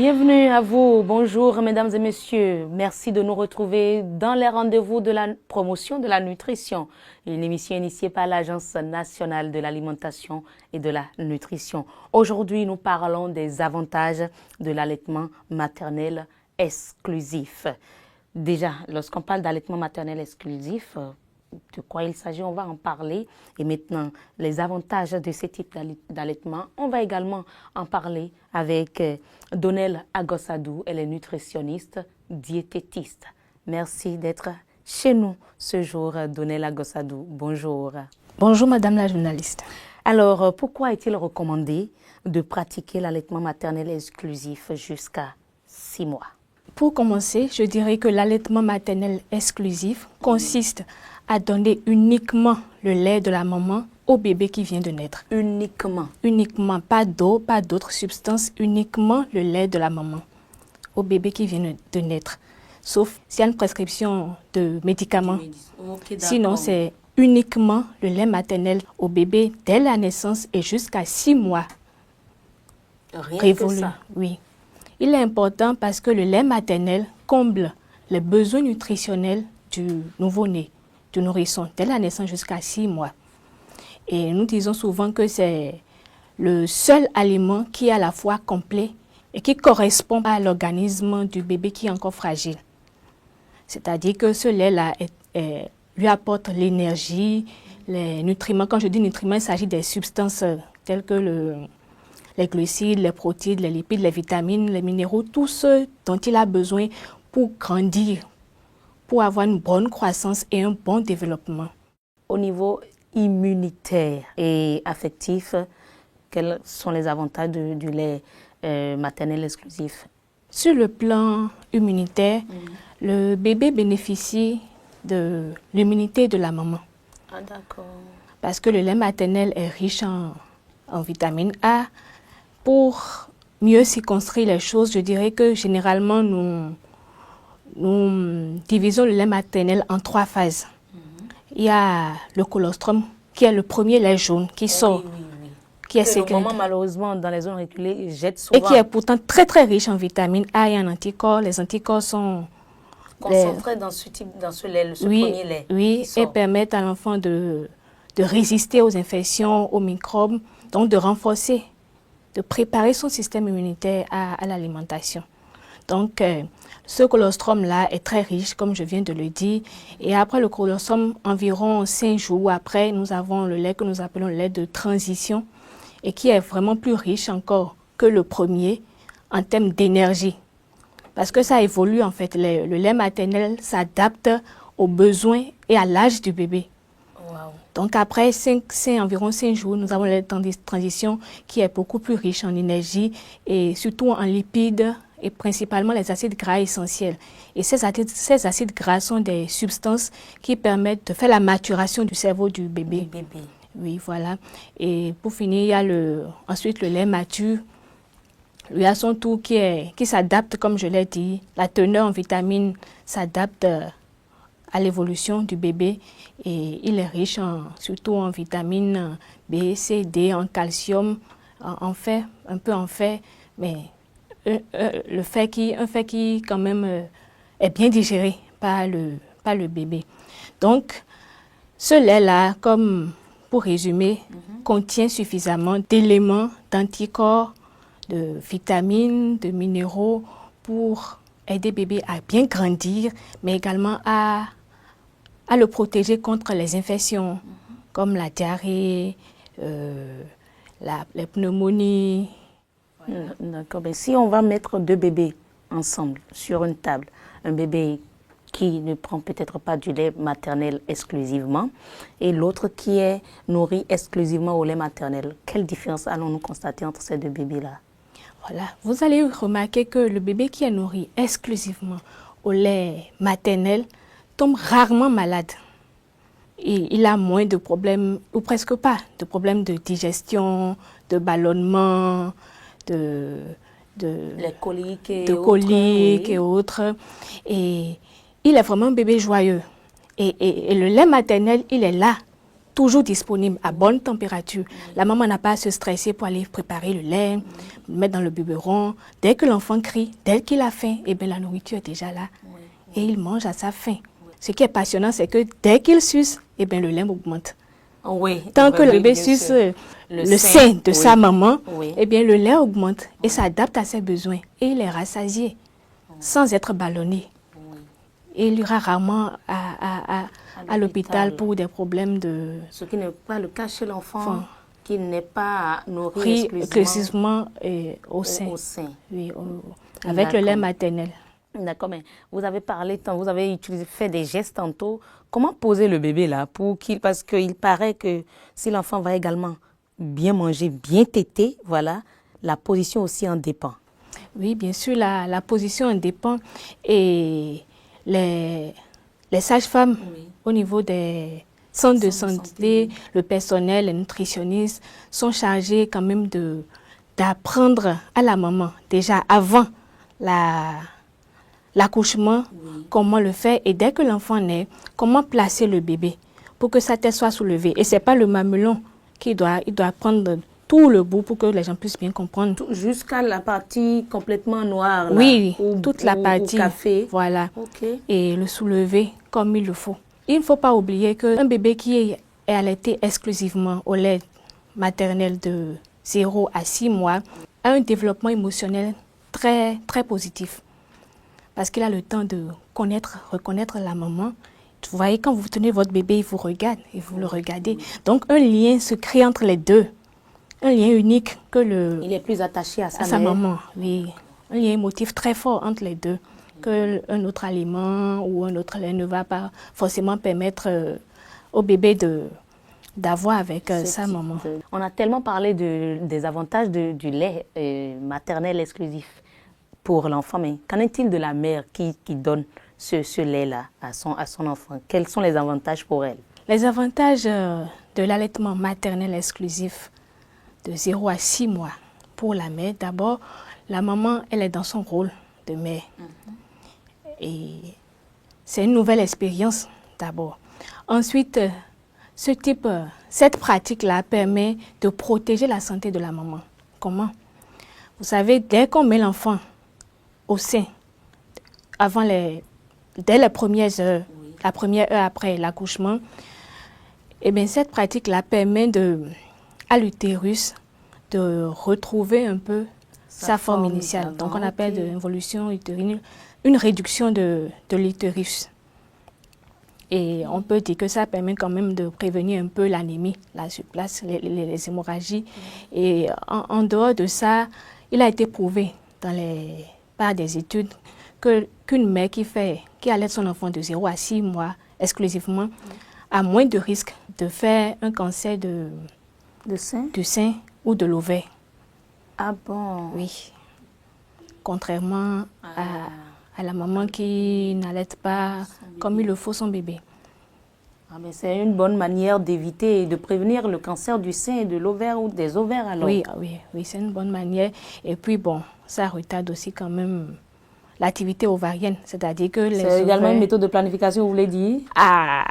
Bienvenue à vous, bonjour mesdames et messieurs, merci de nous retrouver dans les rendez-vous de la promotion de la nutrition, une émission initiée par l'Agence nationale de l'alimentation et de la nutrition. Aujourd'hui, nous parlons des avantages de l'allaitement maternel exclusif. Déjà, lorsqu'on parle d'allaitement maternel exclusif, de quoi il s'agit, on va en parler. Et maintenant, les avantages de ce type d'allaitement, on va également en parler avec Donnelle Agossadou, elle est nutritionniste, diététiste. Merci d'être chez nous ce jour, Donnelle Agossadou. Bonjour. Bonjour, madame la journaliste. Alors, pourquoi est-il recommandé de pratiquer l'allaitement maternel exclusif jusqu'à 6 mois? Pour commencer, je dirais que l'allaitement maternel exclusif consiste à donner uniquement le lait de la maman au bébé qui vient de naître. Uniquement? Uniquement, pas d'eau, pas d'autres substances, uniquement le lait de la maman au bébé qui vient de naître. Sauf s'il y a une prescription de médicaments. Okay, sinon, c'est uniquement le lait maternel au bébé dès la naissance et jusqu'à 6 mois. Rien que ça? Oui. Il est important parce que le lait maternel comble les besoins nutritionnels du nouveau-né, du nourrisson, dès la naissance jusqu'à 6 mois. Et nous disons souvent que c'est le seul aliment qui est à la fois complet et qui correspond à l'organisme du bébé qui est encore fragile. C'est-à-dire que ce lait-là lui apporte l'énergie, les nutriments. Quand je dis nutriments, il s'agit des substances telles que les glucides, les protéines, les lipides, les vitamines, les minéraux, tout ce dont il a besoin pour grandir, pour avoir une bonne croissance et un bon développement. Au niveau immunitaire et affectif, quels sont les avantages du lait maternel exclusif? Sur le plan immunitaire, le bébé bénéficie de l'immunité de la maman. Ah, d'accord. Parce que le lait maternel est riche en vitamine A. Pour mieux circonscrire les choses, je dirais que généralement, nous divisons le lait maternel en 3 phases. Il y a le colostrum, qui est le premier lait jaune qui sort. Oui. Qui est le maman, malheureusement, dans les zones reculées, jette souvent. Et qui est pourtant très très riche en vitamine A et en anticorps. Les anticorps sont concentrés dans ce lait, premier lait. Oui, et permettent à l'enfant de résister aux infections, aux microbes, donc de renforcer, de préparer son système immunitaire à l'alimentation. Donc, ce colostrum-là est très riche, comme je viens de le dire. Et après le colostrum, environ 5 jours après, nous avons le lait que nous appelons le lait de transition et qui est vraiment plus riche encore que le premier en termes d'énergie. Parce que ça évolue en fait. Le lait maternel s'adapte aux besoins et à l'âge du bébé. Wow. Donc après environ 5 jours, nous avons le lait de transition qui est beaucoup plus riche en énergie et surtout en lipides et principalement les acides gras essentiels. Et ces acides gras sont des substances qui permettent de faire la maturation du cerveau du bébé. Oui, voilà. Et pour finir, il y a ensuite le lait mature. Lui a son tour qui s'adapte, comme je l'ai dit. La teneur en vitamines s'adapte à l'évolution du bébé et il est riche surtout en vitamines B, C, D, en calcium, en fer, un peu en fer, mais un fer qui quand même est bien digéré par le bébé. Donc, ce lait-là, comme pour résumer, contient suffisamment d'éléments, d'anticorps, de vitamines, de minéraux pour aider bébé à bien grandir, mais également à le protéger contre les infections comme la diarrhée, les pneumonies. D'accord. Ben, si on va mettre 2 bébés ensemble sur une table, un bébé qui ne prend peut-être pas du lait maternel exclusivement et l'autre qui est nourri exclusivement au lait maternel, quelle différence allons-nous constater entre ces 2 bébés-là? Voilà, vous allez remarquer que le bébé qui est nourri exclusivement au lait maternel tombe rarement malade. Et il a moins de problèmes, ou presque pas, de problèmes de digestion, de ballonnement, les coliques et autres. Et il est vraiment un bébé joyeux. Et le lait maternel, il est là toujours disponible à bonne température. La maman n'a pas à se stresser pour aller préparer le lait, le mettre dans le biberon. Dès que l'enfant crie, dès qu'il a faim, eh bien, la nourriture est déjà là. Et il mange à sa faim. Ce qui est passionnant, c'est que dès qu'il suce, eh bien, le lait augmente. Oui, Tant que le bébé suce le sein de sa maman, eh bien, le lait augmente et s'adapte à ses besoins. Et il est rassasié, sans être ballonné. Et il ira rarement à l'hôpital pour des problèmes de... Ce qui n'est pas le cas chez l'enfant, qui n'est pas nourri exclusivement au sein. Oui, avec le lait maternel. D'accord, mais vous avez parlé, vous avez fait des gestes tantôt. Comment poser le bébé là parce qu'il paraît que si l'enfant va également bien manger, bien téter, voilà, la position aussi en dépend. Oui, bien sûr, la position en dépend. Et les sages-femmes, au niveau des centres de santé, le personnel, les nutritionnistes sont chargés quand même d'apprendre à la maman, déjà avant l'accouchement, comment le faire, et dès que l'enfant naît, comment placer le bébé pour que sa tête soit soulevée. Et ce n'est pas le mamelon il doit prendre tout le bout pour que les gens puissent bien comprendre. Jusqu'à la partie complètement noire, là, oui, toute la partie, café. Voilà, et le soulever comme il le faut. Il ne faut pas oublier qu'un bébé qui est allaité exclusivement au lait maternel de 0 à 6 mois a un développement émotionnel très, très positif. Parce qu'il a le temps de reconnaître la maman. Vous voyez, quand vous tenez votre bébé, il vous regarde et vous le regardez. Donc, un lien se crée entre les deux. Un lien unique que il est plus attaché à sa maman, oui. Un lien émotif très fort entre les deux. Qu'un autre aliment ou un autre lait ne va pas forcément permettre au bébé d'avoir avec sa maman. On a tellement parlé des avantages du lait maternel exclusif pour l'enfant, mais qu'en est-il de la mère qui donne ce lait-là à son enfant? Quels sont les avantages pour elle? Les avantages de l'allaitement maternel exclusif de 0 à 6 mois pour la mère. D'abord, la maman, elle est dans son rôle de mère. Et c'est une nouvelle expérience d'abord. Ensuite, cette pratique-là permet de protéger la santé de la maman. Comment? Vous savez, dès qu'on met l'enfant au sein, dès les premières heures, la première heure après l'accouchement, eh bien, cette pratique-là permet à l'utérus de retrouver un peu sa forme initiale. Donc, on appelle de l'involution utérine, une réduction de l'utérus. Et on peut dire que ça permet quand même de prévenir un peu l'anémie, là sur place, les hémorragies. Et en dehors de ça, il a été prouvé par des études qu'une mère qui allait son enfant de 0 à 6 mois exclusivement a moins de risques de faire un cancer du sein ou de l'ovaire. Ah bon? Oui. Contrairement à la maman qui n'allaite pas comme il le faut son bébé. Ah, mais c'est une bonne manière d'éviter et de prévenir le cancer du sein et de l'ovaire ou des ovaires alors? Oui, c'est une bonne manière. Et puis bon, ça retarde aussi quand même l'activité ovarienne, c'est-à-dire que c'est également une méthode de planification, vous voulez dire? Ah,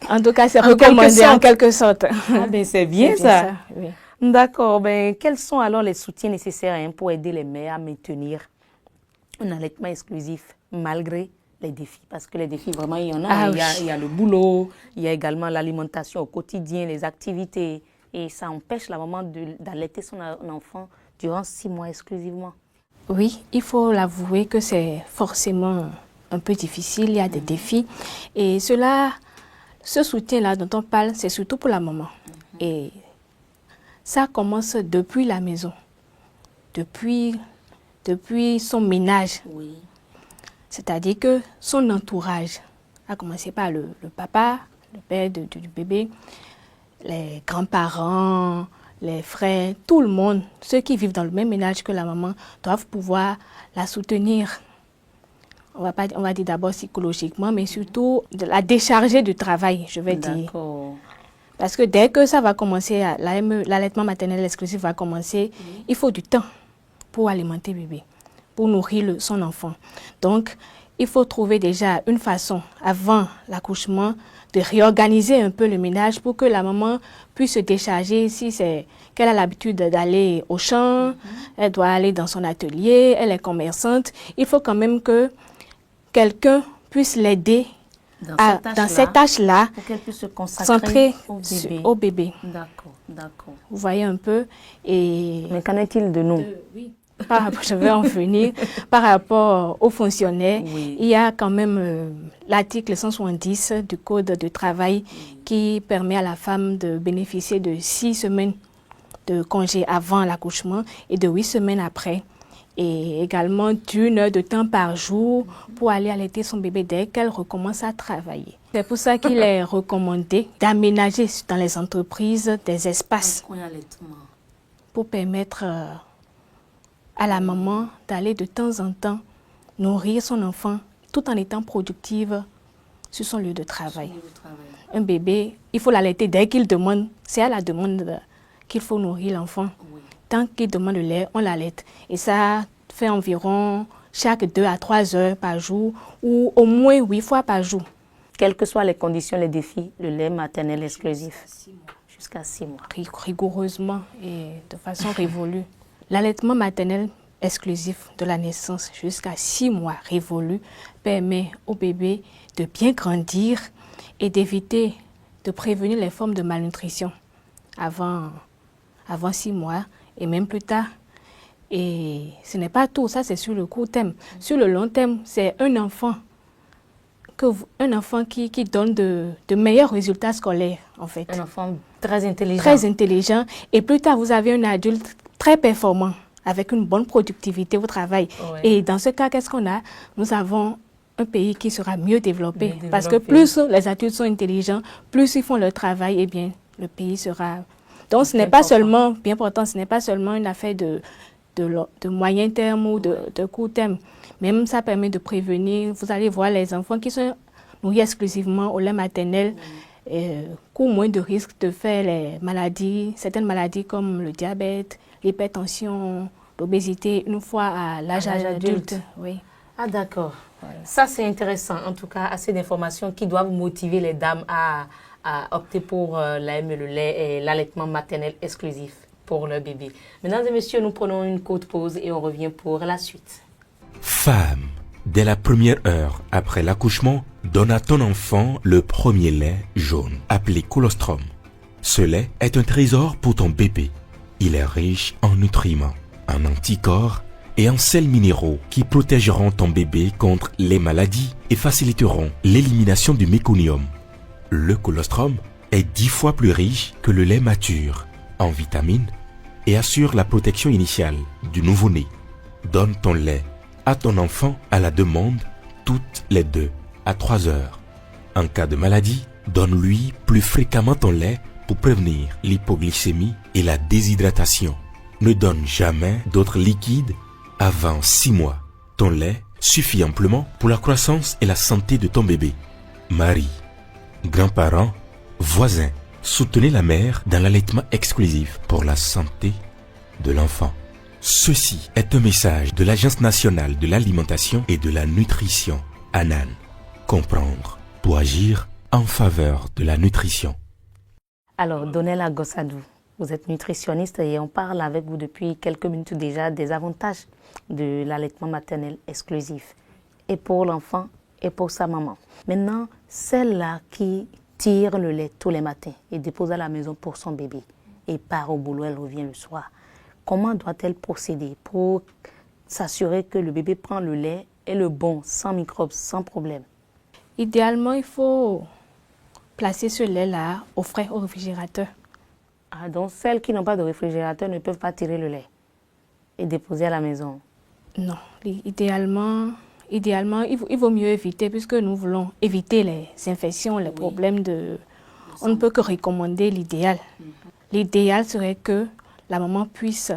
en tout cas, c'est recommandé en quelque sorte. Ah ben c'est bien ça. Oui. D'accord. Ben, quels sont alors les soutiens nécessaires pour aider les mères à maintenir un allaitement exclusif malgré les défis? Parce que les défis, vraiment, il y en a. Il y a le boulot, il y a également l'alimentation au quotidien, les activités. Et ça empêche la maman d'allaiter son enfant durant 6 mois exclusivement. Oui, il faut l'avouer que c'est forcément un peu difficile, il y a des défis. Et ce soutien-là dont on parle, c'est surtout pour la maman. Et ça commence depuis la maison, depuis son ménage. Oui. C'est-à-dire que son entourage, à commencer par le papa, le père du bébé, les grands-parents, les frères, tout le monde, ceux qui vivent dans le même ménage que la maman, doivent pouvoir la soutenir. On va dire d'abord psychologiquement, mais surtout de la décharger du travail, je vais dire. Parce que dès que ça va commencer, l'allaitement maternel exclusif va commencer, il faut du temps pour alimenter bébé, pour nourrir son enfant. Donc, il faut trouver déjà une façon, avant l'accouchement, de réorganiser un peu le ménage pour que la maman puisse se décharger si c'est qu'elle a l'habitude d'aller au champ, elle doit aller dans son atelier, elle est commerçante. Il faut quand même que quelqu'un puisse l'aider dans cette tâche-là pour qu'elle puisse se consacrer au bébé. D'accord, d'accord. Vous voyez un peu. Mais qu'en est-il de nous? Je vais en venir. Par rapport aux fonctionnaires, il y a quand même l'article 170 du Code du travail qui permet à la femme de bénéficier de 6 semaines de congé avant l'accouchement et de 8 semaines après. Et également d'1 heure de temps par jour pour aller allaiter son bébé dès qu'elle recommence à travailler. C'est pour ça qu'il est recommandé d'aménager dans les entreprises des espaces pour permettre à la maman d'aller de temps en temps nourrir son enfant tout en étant productive sur son lieu de travail. Un bébé, il faut l'allaiter dès qu'il demande, c'est à la demande qu'il faut nourrir l'enfant. Tant qu'il demande le lait, on l'allaite. Et ça fait environ chaque 2 à 3 heures par jour ou au moins 8 fois par jour. Quelles que soient les conditions, les défis, le lait maternel exclusif. Jusqu'à 6 mois. Rigoureusement et de façon révolue. L'allaitement maternel exclusif de la naissance jusqu'à 6 mois révolu permet au bébé de bien grandir et d'éviter, de prévenir les formes de malnutrition avant 6 mois et même plus tard. Et ce n'est pas tout, ça c'est sur le court terme. Sur le long terme, c'est un enfant qui donne de meilleurs résultats scolaires en fait. Un enfant très intelligent. Très intelligent. Et plus tard, vous avez un adulte très performant, avec une bonne productivité au travail. Ouais. Et dans ce cas, qu'est-ce qu'on a? Nous avons un pays qui sera mieux développé. Parce que plus les adultes sont intelligents, plus ils font leur travail, eh bien, le pays sera... Donc, ce n'est pas seulement, bien important, ce n'est pas seulement une affaire de moyen terme ou de court terme. Même ça permet de prévenir. Vous allez voir les enfants qui sont nourris exclusivement au lait maternel, courent moins de risques de faire les maladies, certaines maladies comme le diabète, l'hypertension, l'obésité, une fois à l'âge adulte. Oui. Ah d'accord. Voilà. Ça c'est intéressant. En tout cas, assez d'informations qui doivent motiver les dames à opter pour l'AM, le lait et l'allaitement maternel exclusif pour leur bébé. Mesdames et messieurs, nous prenons une courte pause et on revient pour la suite. Femme, dès la première heure après l'accouchement, donne à ton enfant le premier lait jaune, appelé colostrum. Ce lait est un trésor pour ton bébé. Il est riche en nutriments, en anticorps et en sels minéraux qui protégeront ton bébé contre les maladies et faciliteront l'élimination du méconium. Le colostrum est 10 fois plus riche que le lait mature en vitamines et assure la protection initiale du nouveau-né. Donne ton lait à ton enfant à la demande toutes les 2 à 3 heures. En cas de maladie, donne-lui plus fréquemment ton lait pour prévenir l'hypoglycémie et la déshydratation. Ne donne jamais d'autres liquides avant 6 mois. Ton lait suffit amplement pour la croissance et la santé de ton bébé. Mari, grands-parents, voisins, soutenez la mère dans l'allaitement exclusif pour la santé de l'enfant. Ceci est un message de l'Agence nationale de l'alimentation et de la nutrition, ANAN. Comprendre pour agir en faveur de la nutrition. Alors, Donella Gossadou, vous êtes nutritionniste et on parle avec vous depuis quelques minutes déjà des avantages de l'allaitement maternel exclusif, et pour l'enfant et pour sa maman. Maintenant, celle-là qui tire le lait tous les matins et dépose à la maison pour son bébé et part au boulot, elle revient le soir. Comment doit-elle procéder pour s'assurer que le bébé prend le lait et le bon, sans microbes, sans problème? Idéalement, il faut placer ce lait-là au frais au réfrigérateur. Ah, donc celles qui n'ont pas de réfrigérateur ne peuvent pas tirer le lait et déposer à la maison? Non, idéalement, il vaut mieux éviter, puisque nous voulons éviter les infections, les problèmes de... On ne peut que recommander l'idéal. L'idéal serait que la maman puisse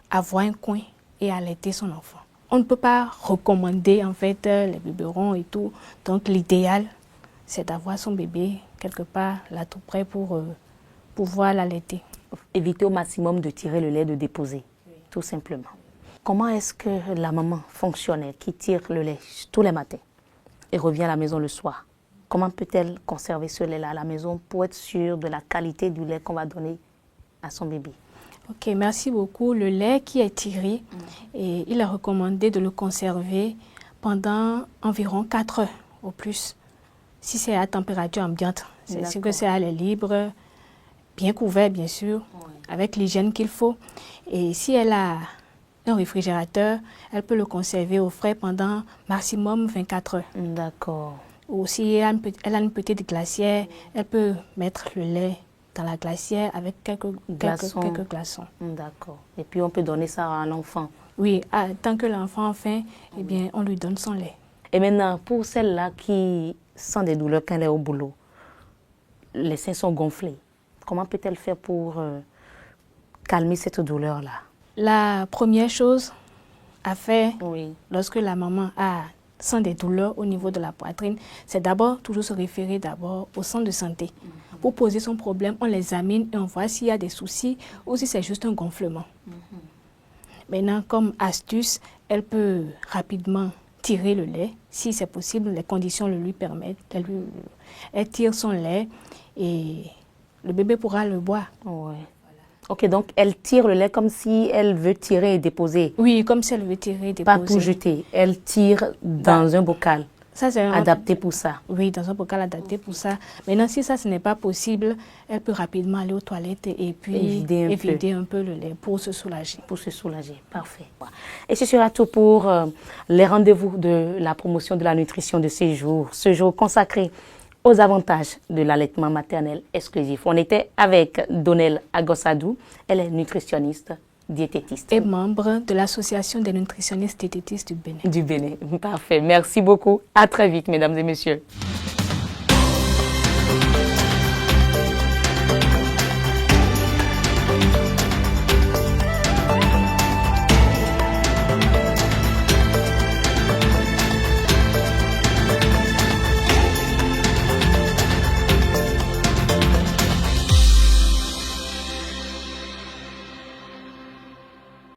avoir un coin et allaiter son enfant. On ne peut pas recommander en fait les biberons et tout. Donc l'idéal, c'est d'avoir son bébé quelque part là tout près pour pouvoir l'allaiter. Éviter au maximum de tirer le lait, de déposer, tout simplement. Comment est-ce que la maman fonctionnelle qui tire le lait tous les matins et revient à la maison le soir comment peut-elle conserver ce lait-là à la maison pour être sûre de la qualité du lait qu'on va donner à son bébé? Ok, merci beaucoup. Le lait qui est tiré, et il est recommandé de le conserver pendant environ 4 heures au plus. Si c'est à température ambiante, c'est sûr que c'est à l'air libre, bien couvert bien sûr, avec l'hygiène qu'il faut. Et si elle a un réfrigérateur, elle peut le conserver au frais pendant maximum 24 heures. D'accord. Ou si elle a une petite glacière, elle peut mettre le lait dans la glacière avec quelques glaçons. D'accord. Et puis on peut donner ça à l'enfant. Oui, tant que l'enfant a faim, eh bien, on lui donne son lait. Et maintenant, pour celle-là qui sent des douleurs quand elle est au boulot, les seins sont gonflés, comment peut-elle faire pour calmer cette douleur-là? La première chose à faire Oui. lorsque la maman sent des douleurs au niveau de la poitrine, c'est d'abord toujours se référer d'abord au centre de santé. Pour poser son problème, on l'examine et on voit s'il y a des soucis ou si c'est juste un gonflement. Maintenant, comme astuce, elle peut rapidement tirer le lait, si c'est possible, les conditions le lui permettent. Elle tire son lait et le bébé pourra le boire. Ouais. Ok, donc elle tire le lait comme si elle veut tirer et déposer. Oui, comme si elle veut tirer et déposer. Pas pour jeter, elle tire dans un bocal adapté pour ça. Oui, dans un bocal adapté pour ça. Maintenant, si ça, ce n'est pas possible, elle peut rapidement aller aux toilettes et puis vider un peu le lait pour se soulager. Pour se soulager, parfait. Et ce sera tout pour les rendez-vous de la promotion de la nutrition de ces jours. Ce jour consacré aux avantages de l'allaitement maternel exclusif. On était avec Donelle Agossadou, elle est nutritionniste, diététiste. Et membre de l'Association des nutritionnistes diététistes du Bénin. Du Bénin, parfait. Merci beaucoup. À très vite, mesdames et messieurs.